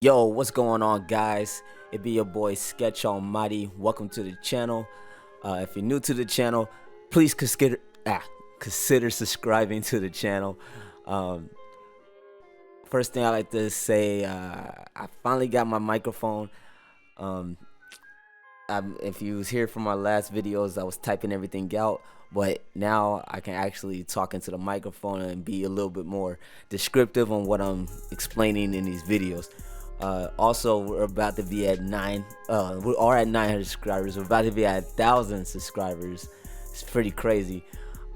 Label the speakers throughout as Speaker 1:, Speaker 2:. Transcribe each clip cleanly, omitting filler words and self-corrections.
Speaker 1: Yo, what's going on, guys? It be your boy Sketch Almighty. Welcome to the channel. If you're new to the channel, please consider subscribing to the channel. First thing I like to say, I finally got my microphone. If you was here from my last videos, I was typing everything out, but now I can actually talk into the microphone and be a little bit more descriptive on what I'm explaining in these videos. Also, we're about to be at we are at 900 subscribers. We're about to be at 1,000 subscribers. It's pretty crazy.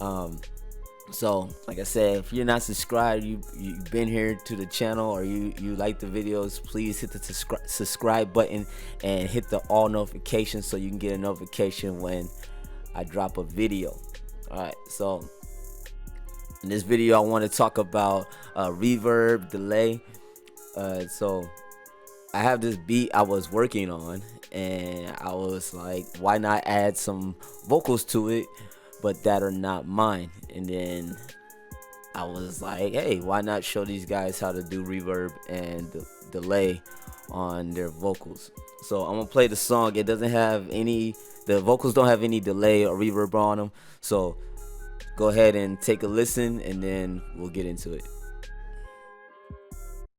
Speaker 1: So like I said, if you're not subscribed, you've been here to the channel, or you like the videos, please hit the subscribe button and hit the all notifications so you can get a notification when I drop a video. Alright, so in this video I want to talk about reverb, delay. So I have this beat I was working on, and I was like, why not add some vocals to it, but that are not mine? And then I was like, hey, why not show these guys how to do reverb and delay on their vocals? So I'm gonna play the song. It doesn't have any, the vocals don't have any delay or reverb on them, so go ahead and take a listen and then we'll get into it.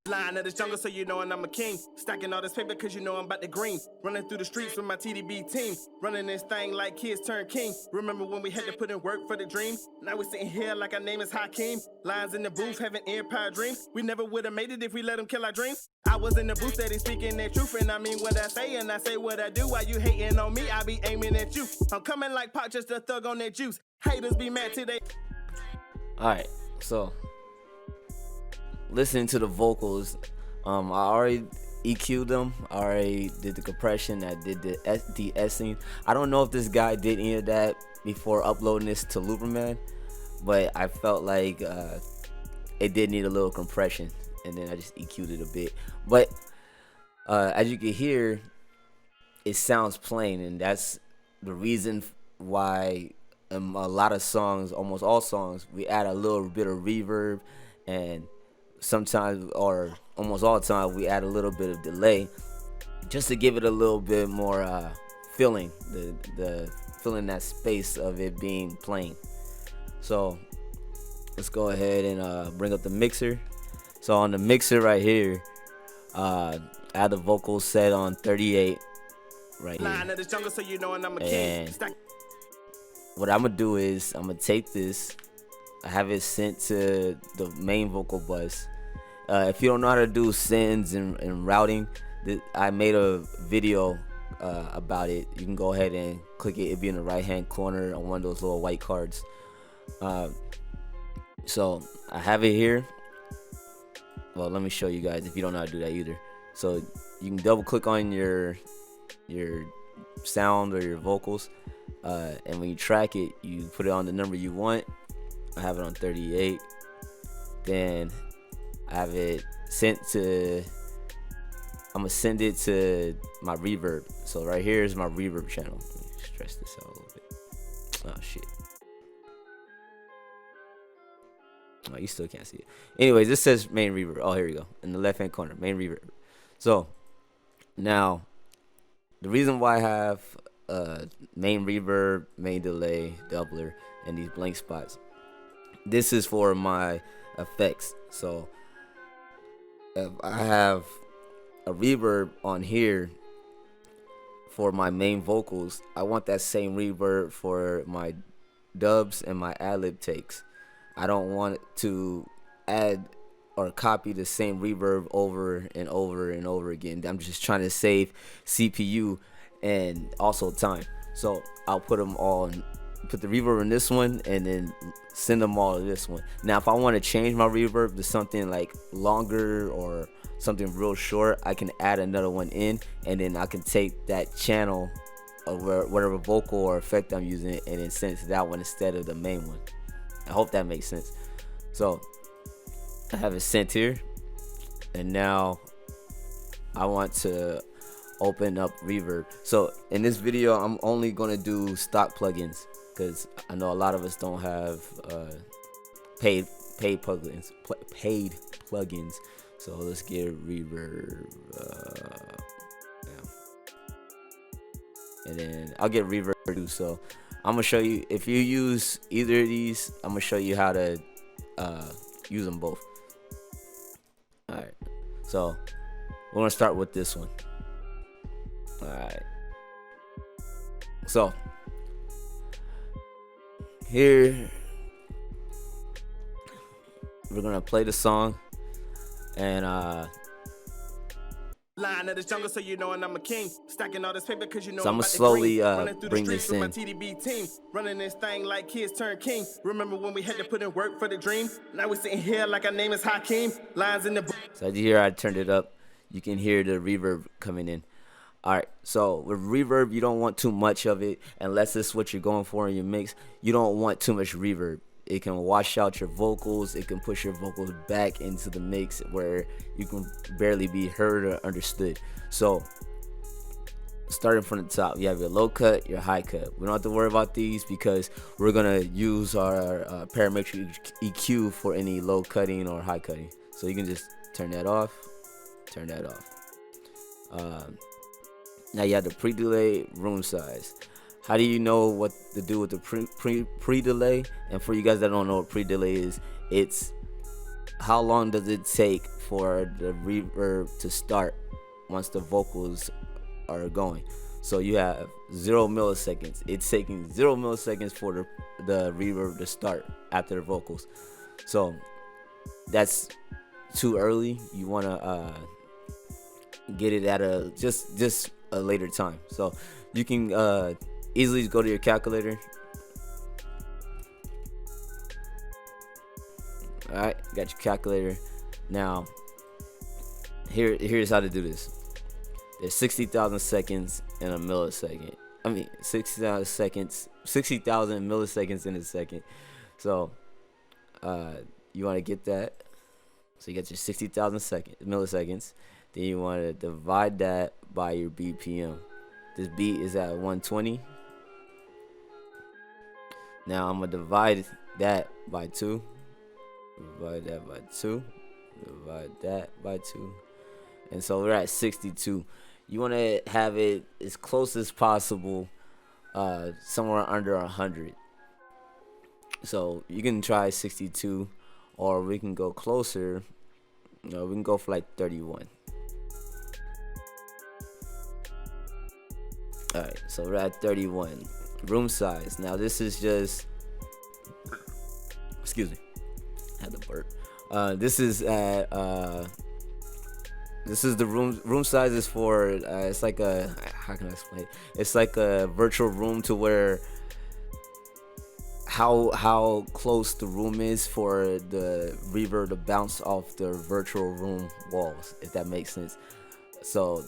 Speaker 2: Line of this jungle, so you know I'm a king. Stacking all this paper cause you know I'm about to green. Running through the streets with my TDB team. Running this thing like kids turn king. Remember when we had to put in work for the dream? Now we're sitting here like our name is Hakeem. Lines in the booth having empire dreams. We never would have made it if we let them kill our dreams. I was in the booth steady speaking their truth, and I mean what I say and I say what I do. While you hating on me, I be aiming at you. I'm coming like Pop, just a thug on that juice. Haters be mad today.
Speaker 1: Alright, so listening to the vocals, I already EQ'd them. I already did the compression. I did the de-essing. I don't know if this guy did any of that before uploading this to Looperman, but I felt like it did need a little compression, and then I just EQ'd it a bit. But as you can hear, it sounds plain, and that's the reason why a lot of songs, almost all songs, we add a little bit of reverb, and sometimes, or almost all the time, we add a little bit of delay just to give it a little bit more feeling, the feeling, that space of it being plain. So let's go ahead and bring up the mixer. So on the mixer right here, I have the vocals set on 38 right here.
Speaker 2: Line of this jungle, so you know I'm a king.
Speaker 1: And what I'm gonna do is I'm gonna take this, I have it sent to the main vocal bus. If you don't know how to do sends and routing, I made a video about it. You can go ahead and click it. It'll be in the right hand corner on one of those little white cards. So I have it here. Well, let me show you guys if you don't know how to do that either. So you can double click on your sound or your vocals, and when you track it, you put it on the number you want. I have it on 38. Then I have it sent to, I'm gonna send it to my reverb. So right here is my reverb channel. Let me stretch this out a little bit. Oh shit. Oh, you still can't see it. Anyways, this says main reverb. Oh, here we go. In the left hand corner, main reverb. So now the reason why I have main reverb, main delay, doubler, and these blank spots, this is for my effects. So if I have a reverb on here for my main vocals, I want that same reverb for my dubs and my ad-lib takes. I don't want to add or copy the same reverb over and over and over again. I'm just trying to save CPU and also time. So I'll put them all in, put the reverb in this one and then send them all to this one. Now if I want to change my reverb to something like longer or something real short, I can add another one in, and then I can take that channel of whatever vocal or effect I'm using and then send it to that one instead of the main one. I hope that makes sense. So I have it sent here, and now I want to open up reverb. So in this video I'm only gonna do stock plugins, because I know a lot of us don't have paid plugins. So let's get reverb. Yeah. And then I'll get reverb too. So I'm gonna show you, if you use either of these, I'm gonna show you how to use them both. All right. So we're gonna start with this one. All right. So here we're gonna play the song, and
Speaker 2: Line of the jungle, so you know, and I'm a king. Stacking all this paper, cause you know,
Speaker 1: so I'm
Speaker 2: I'm
Speaker 1: gonna
Speaker 2: about to
Speaker 1: slowly
Speaker 2: green. Running through the
Speaker 1: bring
Speaker 2: streets
Speaker 1: this
Speaker 2: with my
Speaker 1: in.
Speaker 2: TDB team. Running this thing like kids turn king. Remember when we had to put in work for the dream? Now we're sitting here like our name is Hakeem. Lines in the book.
Speaker 1: So as you hear, I turned it up. You can hear the reverb coming in. All right. So with reverb, you don't want too much of it, unless it's what you're going for in your mix. You don't want too much reverb. It can wash out your vocals. It can push your vocals back into the mix where you can barely be heard or understood. So starting from the top, you have your low cut, your high cut. We don't have to worry about these because we're gonna use our parametric EQ for any low cutting or high cutting. So you can just turn that off, turn that off. Now you have the pre-delay room size. How do you know what to do with the pre-delay? And for you guys that don't know what pre-delay is, it's how long does it take for the reverb to start once the vocals are going. So you have 0 milliseconds. It's taking 0 milliseconds for the reverb to start after the vocals. So that's too early. You want to get it at a just a later time. So you can easily go to your calculator. All right, got your calculator. Now here's how to do this. There's 60,000 seconds in a millisecond. 60,000 seconds, 60,000 milliseconds in a second. So you want to get that. So you got your 60,000 milliseconds. Then you want to divide that by your BPM. This beat is at 120. Now I'm gonna divide that by 2. Divide that by 2. Divide that by 2. And so we're at 62. You want to have it as close as possible, somewhere under 100. So you can try 62, or we can go closer. We can go for like 31. All right, so we're at 31. Room size. Now this is just, excuse me, I had to burp. This is at this is the room size is for it's like a, how can I explain it? It's like a virtual room to where how close the room is for the reverb to bounce off the virtual room walls, if that makes sense. So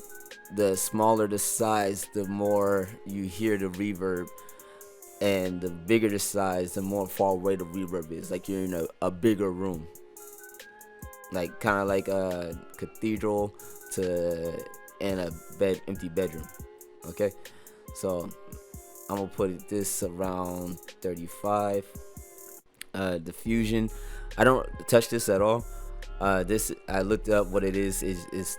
Speaker 1: the smaller the size, the more you hear the reverb, and the bigger the size, the more far away the reverb is. Like you're in a bigger room, like kind of like a cathedral and a empty bedroom. Okay, so I'm gonna put this around 35. Diffusion, I don't touch this at all. This, I looked up what it is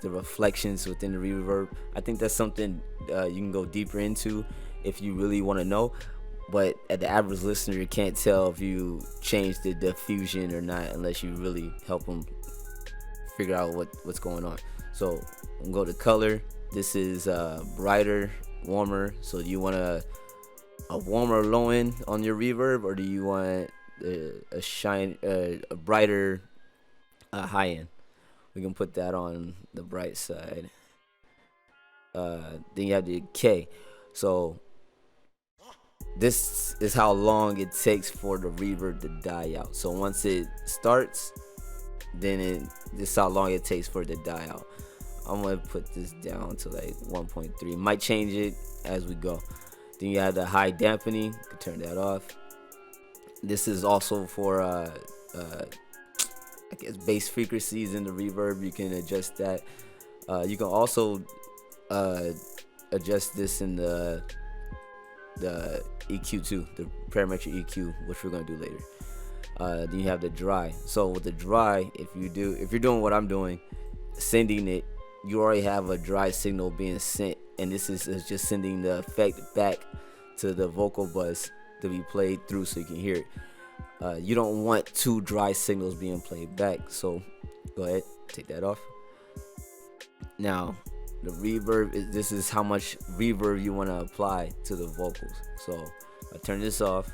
Speaker 1: the reflections within the reverb. I think that's something you can go deeper into if you really want to know. But at the average listener, you can't tell if you change the diffusion or not unless you really help them figure out what's going on. So I'm gonna go to color. This is brighter, warmer. So do you want a warmer low end on your reverb, or do you want a brighter high end? We can put that on the bright side. Then you have the K. So this is how long it takes for the reverb to die out. So once it starts, then this is how long it takes for it to die out. I'm gonna put this down to like 1.3. Might change it as we go. Then you have the high dampening. You can turn that off. This is also for I guess bass frequencies in the reverb. You can adjust that. You can also adjust this in the EQ too, the parametric EQ, which we're gonna do later. Then you have the dry. So with the dry, if you're doing what I'm doing, sending it, you already have a dry signal being sent, and this is just sending the effect back to the vocal bus to be played through so you can hear it. You don't want two dry signals being played back, so go ahead, take that off. Now the reverb this is how much reverb you want to apply to the vocals. So I turn this off.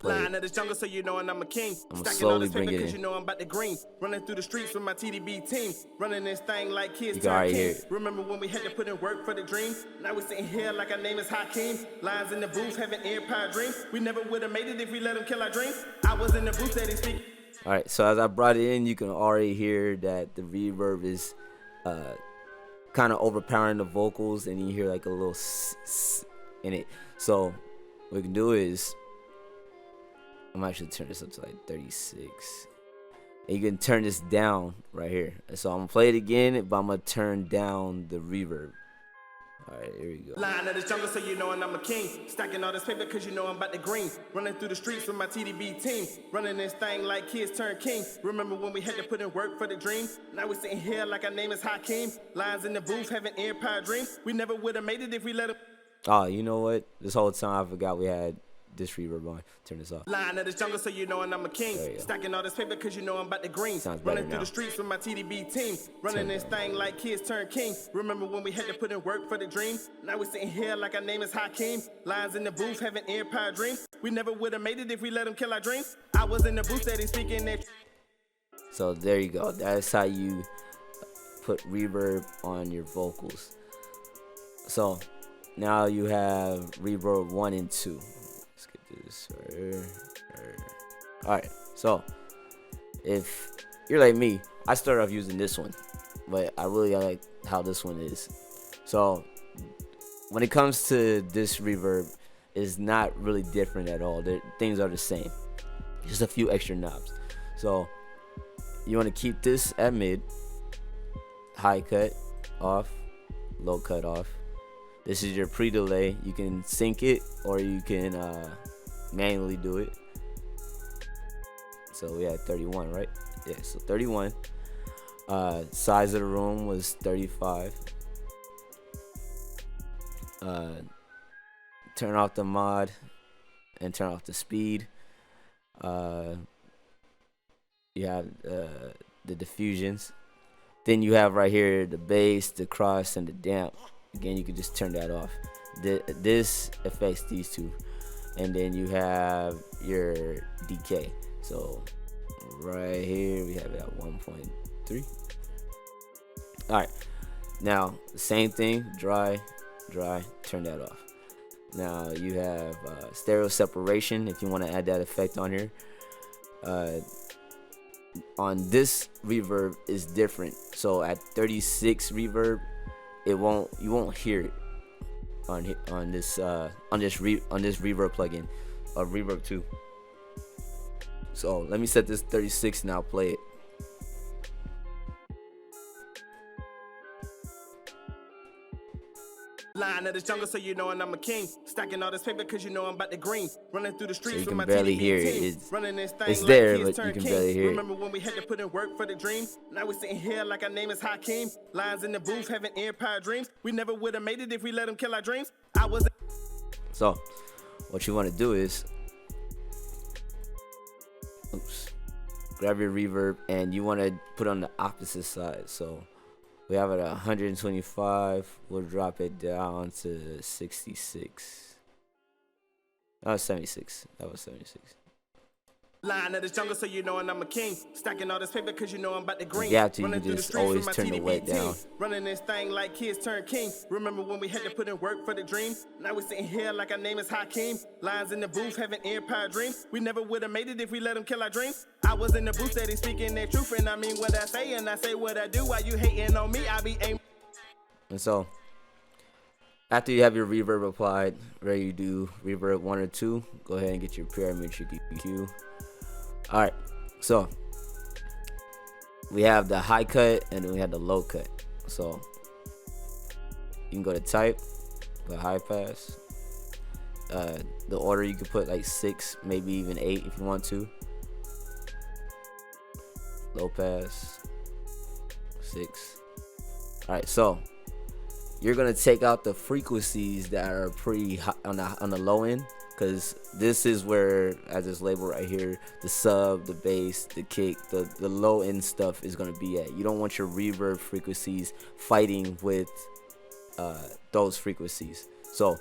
Speaker 2: Line of the jungle, so you know, and I'm a king.
Speaker 1: I'm
Speaker 2: Stacking
Speaker 1: slowly
Speaker 2: all this
Speaker 1: bring
Speaker 2: paper
Speaker 1: it
Speaker 2: cause
Speaker 1: in.
Speaker 2: you know I'm about the green. Running through the streets with my TDB team. Running this thing like kids
Speaker 1: You can
Speaker 2: turn
Speaker 1: already hear
Speaker 2: king.
Speaker 1: it.
Speaker 2: Remember when we had to put in work for the dream? Now we're sitting here like our name is Hakeem. Lines in the booth, having empire dreams. We never would have made it if we let them kill our dreams. I was in the booth that they speak.
Speaker 1: All right, so as I brought it in, you can already hear that the reverb is kind of overpowering the vocals, and you hear like a little in it. So what we can do is, I'm actually turn this up to like 36, and you can turn this down right here. So I'm gonna play it again, but I'm gonna turn down the reverb. All right, here we go.
Speaker 2: Line of the jungle, so you know, and I'm a king. Stacking all this paper cause you know I'm about the green. Running through the streets with my TDB team. Running this thing like kids turn king. Remember when we had to put in work for the dream? Now we're sitting here like our name is Hakeem. Lines in the booth, having empire dreams. We never would have made it if we let them.
Speaker 1: Oh, you know what? This whole time I forgot we had this reverb on. Turn this off.
Speaker 2: Line of the jungle, so you know, and I'm a king. Stacking all this paper cause you know I'm about the green.
Speaker 1: Sounds better
Speaker 2: Running through
Speaker 1: now.
Speaker 2: the streets with my TDB team. Running this thing like kids turn king. Remember when we had to put in work for the dream? Now we're sitting here like our name is Hakeem. Lines in the booth, having empire dreams. We never would have made it if we let them kill our dreams. I was in the booth that they speaking that.
Speaker 1: So there you go. That's how you put reverb on your vocals. So now you have reverb 1 and 2. Let's get this right here. Alright, so if you're like me, I started off using this one, but I really like how this one is. So when it comes to this reverb, it's not really different at all. Things are the same, just a few extra knobs. So you want to keep this at mid, high cut off, low cut off. This is your pre-delay. You can sync it or you can manually do it. So we had 31, right? Yeah, so 31. Size of the room was 35. Turn off the mod and turn off the speed. You have the diffusions. Then you have right here the bass, the cross, and the damp. Again, you can just turn that off. This affects these two. And then you have your decay. So right here we have it at 1.3. All right, now the same thing, dry, turn that off. Now you have stereo separation if you want to add that effect on here. On this reverb is different. So at 36 reverb, you won't hear it on this reverb plugin, Reverb 2. So let me set this 36 now. Play it.
Speaker 2: Line of the jungle, so you know, and I'm a king. Stacking all this paper cause you know I'm about the green. Running through the streets
Speaker 1: So you
Speaker 2: with
Speaker 1: can
Speaker 2: my
Speaker 1: barely
Speaker 2: TDB
Speaker 1: hear
Speaker 2: team.
Speaker 1: it.
Speaker 2: Running this thing
Speaker 1: It's
Speaker 2: like
Speaker 1: there,
Speaker 2: kids
Speaker 1: but you
Speaker 2: turn
Speaker 1: can
Speaker 2: king.
Speaker 1: barely hear it.
Speaker 2: Remember when we had to put in work for the dream? Now we're sitting here like our name is Hakeem. Lines in the booth, having empire dreams. We never would have made it if we let them kill our dreams. I was.
Speaker 1: So what you want to do is, grab your reverb and you want to put on the opposite side. So we have it at 125. We'll drop it down to 66. That was 76. That was 76.
Speaker 2: Line of the jungle, so you know, and I'm a king. Stacking all this paper cause you know I'm about the green.
Speaker 1: Yeah, you
Speaker 2: Running
Speaker 1: can
Speaker 2: through the
Speaker 1: just
Speaker 2: streets
Speaker 1: always
Speaker 2: with my
Speaker 1: turn the
Speaker 2: TDB
Speaker 1: wet
Speaker 2: team.
Speaker 1: down.
Speaker 2: Running this thing like kids turn king. Remember when we had to put in work for the dream? Now we're sitting here like our name is Hakeem. Lines in the booth, having empire dreams. We never would have made it if we let them kill our dreams. I was in the booth that they speaking their truth, and I mean what I say, and I say what I do. While you hating on me, I be aiming.
Speaker 1: And so after you have your reverb applied, ready to do reverb 1 or 2, go ahead and get your parametric EQ. All right, so we have the high cut and then we have the low cut. So you can go to type, the high pass. The order you could put like 6, maybe even 8 if you want to. Low pass, 6. All right, so you're gonna take out the frequencies that are pretty high on the low end, because this is where, as this label right here, the sub, the bass, the kick, the low end stuff is gonna be at. You don't want your reverb frequencies fighting with those frequencies. So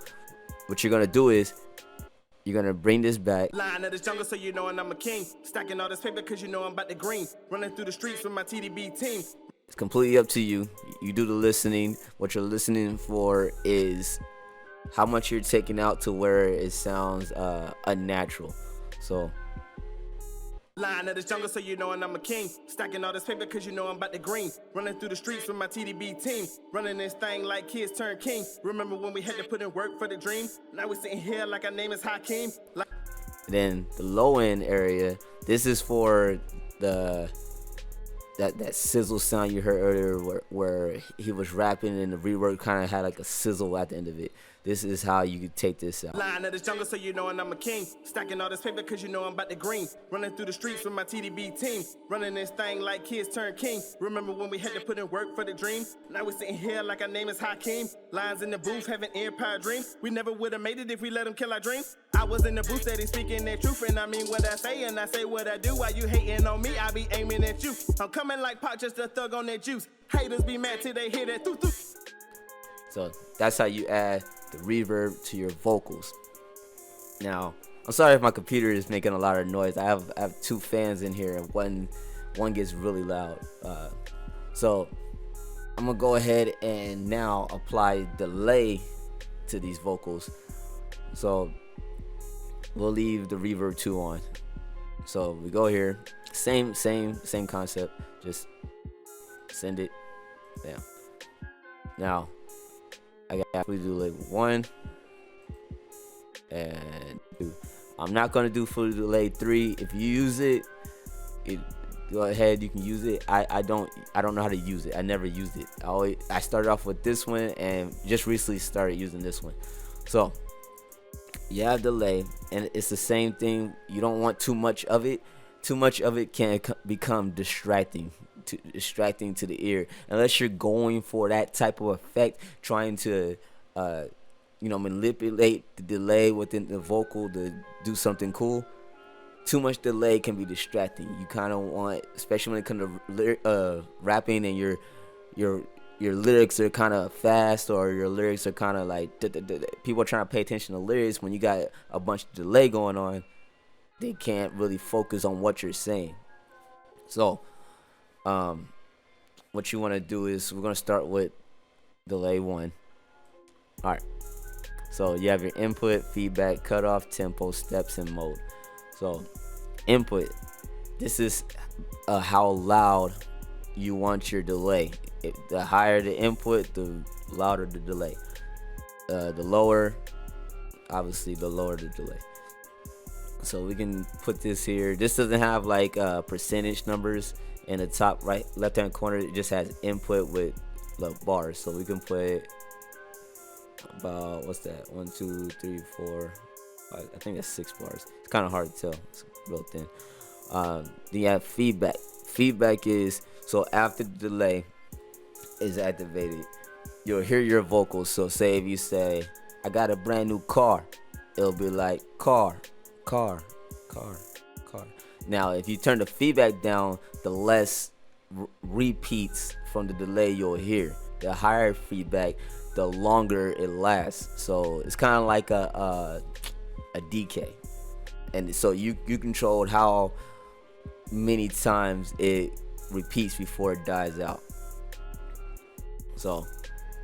Speaker 1: what you're gonna do is you're gonna bring this back.
Speaker 2: Line of this jungle, so you know I'm a king. Stacking all this paper, cause you know I'm about the green. Running through the streets with my TDB team.
Speaker 1: It's completely up to you. You do the listening. What you're listening for is how much you're taking out to where it sounds unnatural. So
Speaker 2: Line of this jungle, so you know I'm a king. Stacking all this paper, cause you know I'm about the green. Running through the streets with my TDB team. Running this thing like kids turn king. Remember when we had to put in work for the dream? Now we sitting here like our name is Hakeem.
Speaker 1: then the low end area, this is for the that sizzle sound you heard earlier, where he was rapping and the reverb kind of had like a sizzle at the end of it. This is how you could take this out.
Speaker 2: Line of this jungle, so you know I'm a king. Stacking all this paper, cause you know I'm about the green. Running through the streets with my TDB team. Running this thing like kids turn king. Remember when we had to put in work for the dream? Now we sitting here like our name is Hakeem. Lines in the booth, having empire dream. We never would have made it if we let them kill our dream. I was in the booth steady speaking their truth, and I mean what I say, and I say what I do. While you hating on me, I be aiming at you. I'm coming like Pop, just a thug on that juice. Haters be mad till they hear that thoo.
Speaker 1: So that's how you add the reverb to your vocals. Now, I'm sorry if my computer is making a lot of noise. I have two fans in here, and one gets really loud. So I'm gonna go ahead and now apply delay to these vocals. So we'll leave the reverb 2 on. So we go here, same concept. Just send it. Bam. Now I got fully delay 1 and 2. I'm not gonna do fully delay 3. If you use it, go ahead, you can use it. I don't know how to use it. I never used it. I started off with this one and just recently started using this one. So you have delay, and it's the same thing. You don't want too much of it. Too much of it can become distracting to the ear, unless you're going for that type of effect, trying to manipulate the delay within the vocal to do something cool. Too much delay can be distracting. You kind of want, especially when it comes to rapping, and your lyrics are kind of fast, or your lyrics are kind of like people are trying to pay attention to lyrics. When you got a bunch of delay going on, they can't really focus on what you're saying. So what you want to do is, we're going to start with delay 1. All right, so you have your input, feedback, cutoff, tempo, steps, and mode. So input, this is how loud you want your delay. The higher the input, the louder the delay. The lower, obviously the lower the delay. So we can put this here. This doesn't have like percentage numbers in the top right left hand corner. It just has input with the bars. So we can put about, what's that, 1 2 3 4 5, I think that's 6 bars. It's kind of hard to tell, it's real thin. Then you have feedback. Feedback is, so after the delay is activated, you'll hear your vocals. So say if you say, I got a brand new car, it'll be like car. Now if you turn the feedback down, the less repeats from the delay you'll hear. The higher feedback, the longer it lasts. So it's kind of like a decay, and so you control how many times it repeats before it dies out. So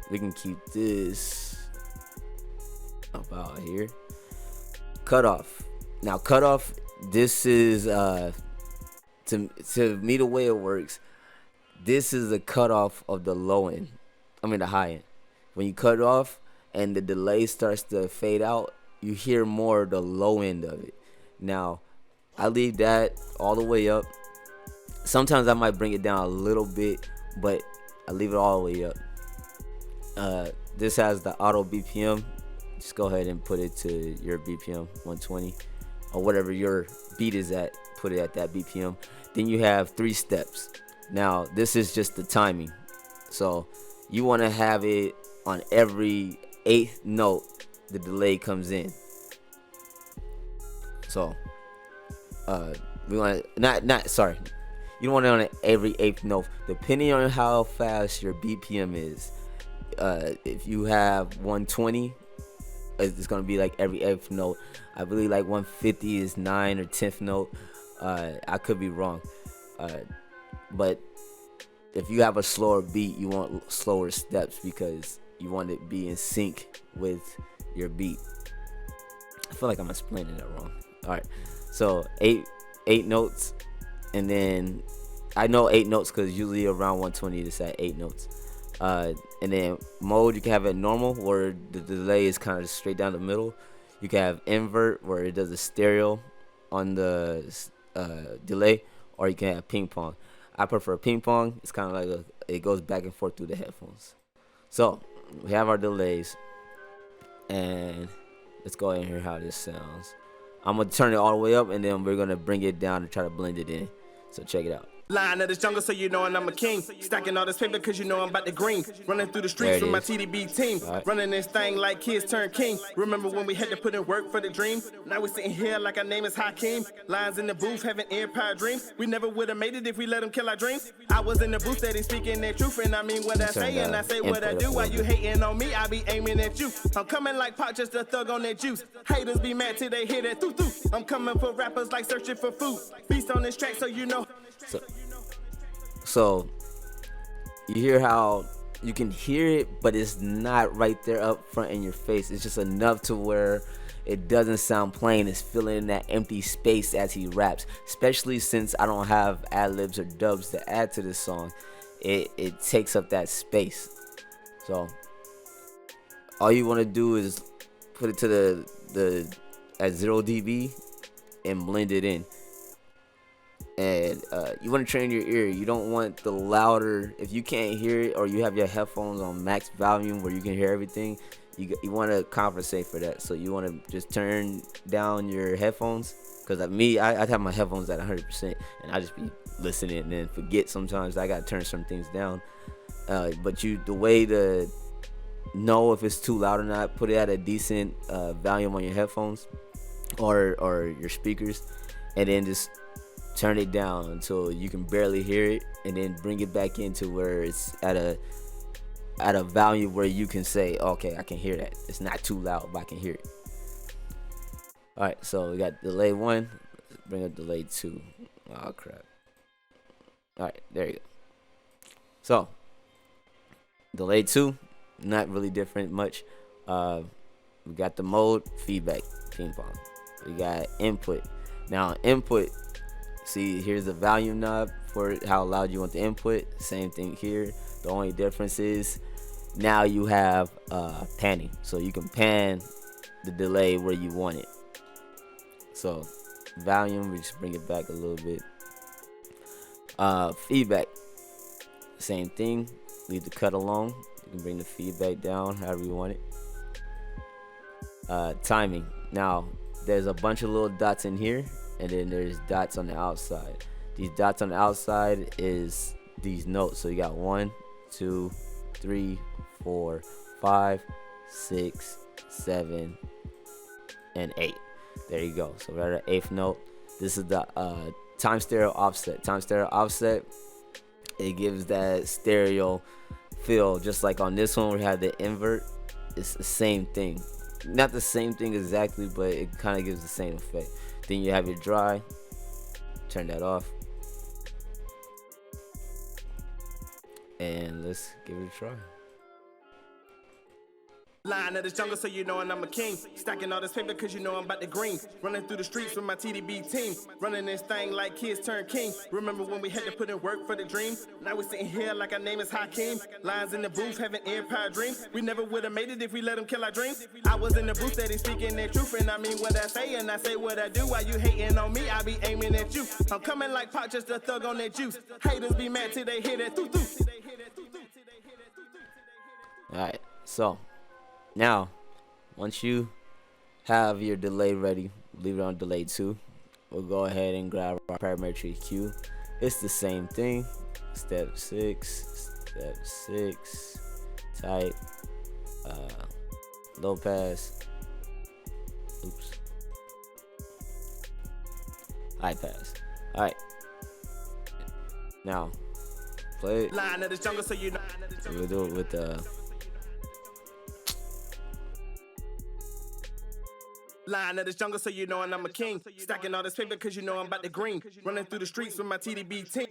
Speaker 1: we can keep this about here. Cutoff. Now cutoff, this is to me, the way it works, this is the cutoff of the low end, the high end. When you cut off and the delay starts to fade out, you hear more the low end of it. Now I leave that all the way up. Sometimes I might bring it down a little bit, but I leave it all the way up. This has the auto BPM. Just go ahead and put it to your BPM 120 or whatever your beat is at. Put it at that BPM. Then you have 3 steps. Now this is just the timing. So you want to have it on every eighth note the delay comes in. So we want to not sorry, you don't want it on every eighth note, depending on how fast your BPM is. If you have 120, it's gonna be like every eighth note. I believe like 150 is 9 or 10th note. I could be wrong, but if you have a slower beat, you want slower steps because you want it to be in sync with your beat. I feel like I'm explaining that wrong. All right, so eight notes, and then I know 8 notes because usually around 120 it's at 8 notes. And then mode, you can have it normal where the delay is kind of straight down the middle. You can have invert where it does a stereo on the delay, or you can have ping pong. I prefer ping pong. It's kind of like it goes back and forth through the headphones. So we have our delays, and let's go ahead and hear how this sounds. I'm gonna turn it all the way up, and then we're gonna bring it down and try to blend it in. So check it out.
Speaker 2: Line of this jungle, so you know I'm a king. Stacking all this paper, cause you know I'm about the green. Running through the streets with my TDB team.
Speaker 1: Right.
Speaker 2: Running this thing like kids turn king. Remember when we had to put in work for the dream? Now we're sitting here like our name is Hakeem. Lines in the booth, having empire dreams. We never would have made it if we let them kill our dreams. I was in the booth, steady speaking their truth, and I mean what I say, and I say what I do. While you hating on me, I be aiming at you. I'm coming like Pop, just a thug on that juice. Haters be mad till they hear that thoo-thoo. I'm coming for rappers like searching for food. Beast on this track, so you know.
Speaker 1: So you hear how you can hear it, but it's not right there up front in your face. It's just enough to where it doesn't sound plain. It's filling in that empty space as he raps, especially since I don't have ad-libs or dubs to add to this song. It takes up that space. So all you want to do is put it to the at 0 dB and blend it in. And you want to train your ear. You don't want the louder. If you can't hear it, or you have your headphones on max volume where you can hear everything, you want to compensate for that. So you want to just turn down your headphones. Because like me, I have my headphones at 100%, and I just be listening and then forget sometimes I gotta turn some things down. But the way to know if it's too loud or not, put it at a decent volume on your headphones or your speakers, and then just turn it down until you can barely hear it, and then bring it back into where it's at a value where you can say, okay, I can hear that. It's not too loud, but I can hear it. All right, so we got delay 1. Let's bring up delay 2. Oh crap. All right, there you go. So delay 2, not really different much. We got the mode, feedback, ping pong. We got input. Now input, see, here's the volume knob for how loud you want the input. Same thing here. The only difference is now you have panning, so you can pan the delay where you want it. So volume, we just bring it back a little bit. Feedback, same thing. Leave the cut alone. You can bring the feedback down however you want it. Timing. Now there's a bunch of little dots in here, and then there's dots on the outside. These dots on the outside is these notes. So you got 1, 2, 3, 4, 5, 6, 7, and 8. There you go. So we're at the 8th note. This is the time stereo offset. Time stereo offset, it gives that stereo feel, just like on this one we have the invert. It's the same thing. Not the same thing exactly, but it kind of gives the same effect. Then you have your dry. Turn that off. And let's give it a try.
Speaker 2: Line of this jungle, so you know I'm a king. Stacking all this paper, cause you know I'm about the green. Running through the streets with my TDB team. Running this thing like kids turn king. Remember when we had to put in work for the dream? Now we're sitting here like our name is Hakeem. Lines in the booth, having empire dreams. We never would have made it if we let them kill our dreams. I was in the booth, steady speaking their truth, and I mean what I say, and I say what I do. While you hating on me, I be aiming at you. I'm coming like Pop, just a thug on that juice. Haters be mad till they hear that thoo-thoo.
Speaker 1: Alright, so now once you have your delay ready, leave it on delay 2. We'll go ahead and grab our parametric EQ. It's the same thing. Step 6, step 6, tight, low pass, oops, high pass. All right, now play it.
Speaker 2: Line of the jungle, so you know.
Speaker 1: We'll do it with the
Speaker 2: Line of the jungle, so you know, and I'm a king. Stacking all this paper, cause you know I'm about to green. Running through the streets with my TDB team.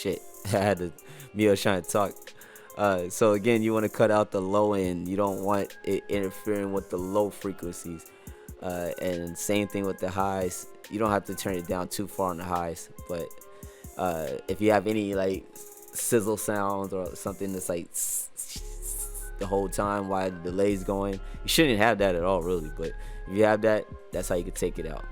Speaker 1: shit. I had to, me was trying to talk. So again, you want to cut out the low end. You don't want it interfering with the low frequencies. And same thing with the highs. You don't have to turn it down too far on the highs, but if you have any like sizzle sounds or something that's like the whole time while the delay's going, you shouldn't have that at all, really. But if you have that, that's how you can take it out.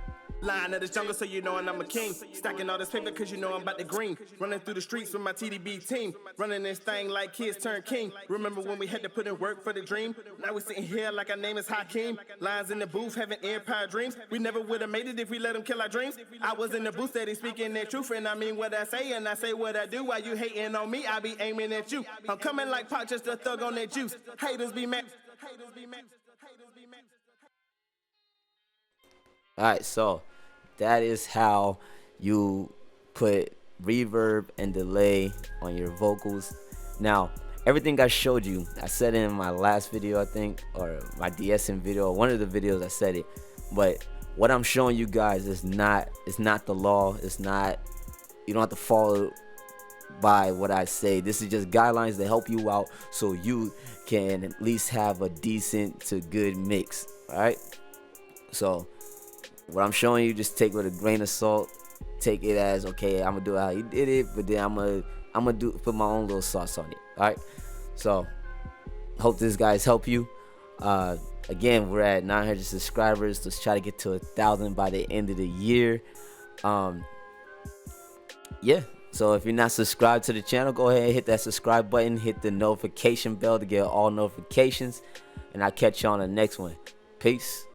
Speaker 2: Line of the jungle, so you know, and I'm a king. Stacking all this paper, cause you know I'm about to green. Running through the streets with my TDB team. Running this thing like kids turn king. Remember when we had to put in work for the dream? Now we sitting here like our name is Hakeem. Lines in the booth, having empire dreams. We never would have made it if we let them kill our dreams. I was in the booth steady speaking their truth, and I mean what I say, and I say what I do. While you hating on me, I be aiming at you. I'm coming like Pop, just a thug on that juice. Haters be mad.
Speaker 1: Alright, so that is how you put reverb and delay on your vocals. Now, everything I showed you, I said it in my last video, I think, or my DSM video, one of the videos I said it. But what I'm showing you guys is not the law. It's not, you don't have to follow by what I say. This is just guidelines to help you out so you can at least have a decent to good mix. Alright? So what I'm showing you, just take with a grain of salt. Take it as, okay, I'm gonna do it how he did it, but then I'm gonna put my own little sauce on it. All right. So hope this guys help you. Again, we're at 900 subscribers. Let's try to get to 1,000 by the end of the year. Yeah. So if you're not subscribed to the channel, go ahead and hit that subscribe button. Hit the notification bell to get all notifications, and I'll catch you on the next one. Peace.